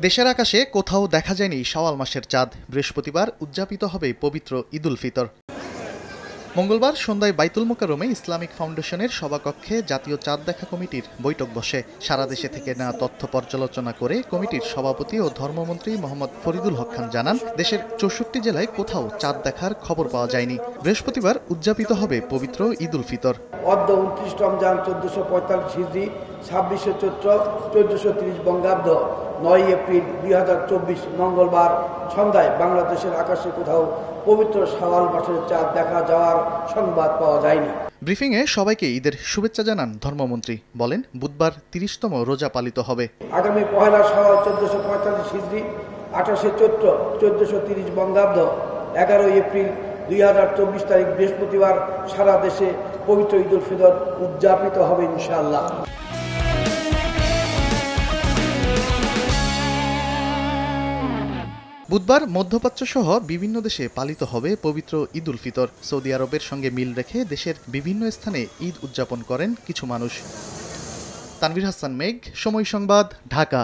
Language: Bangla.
দেশের আকাশে কোথাও দেখা যায়নি শাওয়াল মাসের চাঁদ। বৃহস্পতিবার উদযাপিত হবে পবিত্র ঈদ উল ফিতর। মঙ্গলবার সন্ধ্যায় বাইতুল মোকাররমে ইসলামিক ফাউন্ডেশনের সভাকক্ষে জাতীয় চাঁদ দেখা কমিটির বৈঠক বসে। সারা দেশে থেকে নেওয়া তথ্য পর্যালোচনা করে কমিটির সভাপতি ও ধর্মমন্ত্রী মোহাম্মদ ফরিদুল হক খান জানান, দেশের 64 জেলায় কোথাও চাঁদ দেখার খবর পাওয়া যায়নি। বৃহস্পতিবার উদযাপিত হবে পবিত্র ঈদ উল ফিতর। অদ্য 29 রমজান 1445 হিজরি, 26শে চৈত্র 1430 বঙ্গাব্দ, 9 এপ্রিল 2024 মঙ্গলবার সন্ধ্যায় বাংলাদেশের আকাশে কোথাও পবিত্র শাওয়াল মাসের চাঁদ দেখা যাওয়ার সংবাদ পাওয়া যায়নি। ব্রিফিংয়ে সবাইকে ঈদের শুভেচ্ছা জানান ধর্মমন্ত্রী। বলেন, বুধবার 30তম রোজা পালিত হবে। আগামী পহেলা শাওয়াল 1445 হিজরি, 28শে চৈত্র 1430 বঙ্গাব্দ, 11 এপ্রিল 2024 তারিখ বৃহস্পতিবার সারা দেশে পবিত্র ঈদ উল ফিতর উদযাপিত হবে ইনশাআল্লাহ। বুধবার মধ্যপ্রাচ্য সহ বিভিন্ন দেশে পালিত হবে পবিত্র ঈদ উল ফিতর। সৌদি আরবের সঙ্গে মিল রেখে দেশের বিভিন্ন স্থানে ঈদ উদযাপন করেন কিছু মানুষ। তানভীর হাসান মেঘ, সময় সংবাদ, ঢাকা।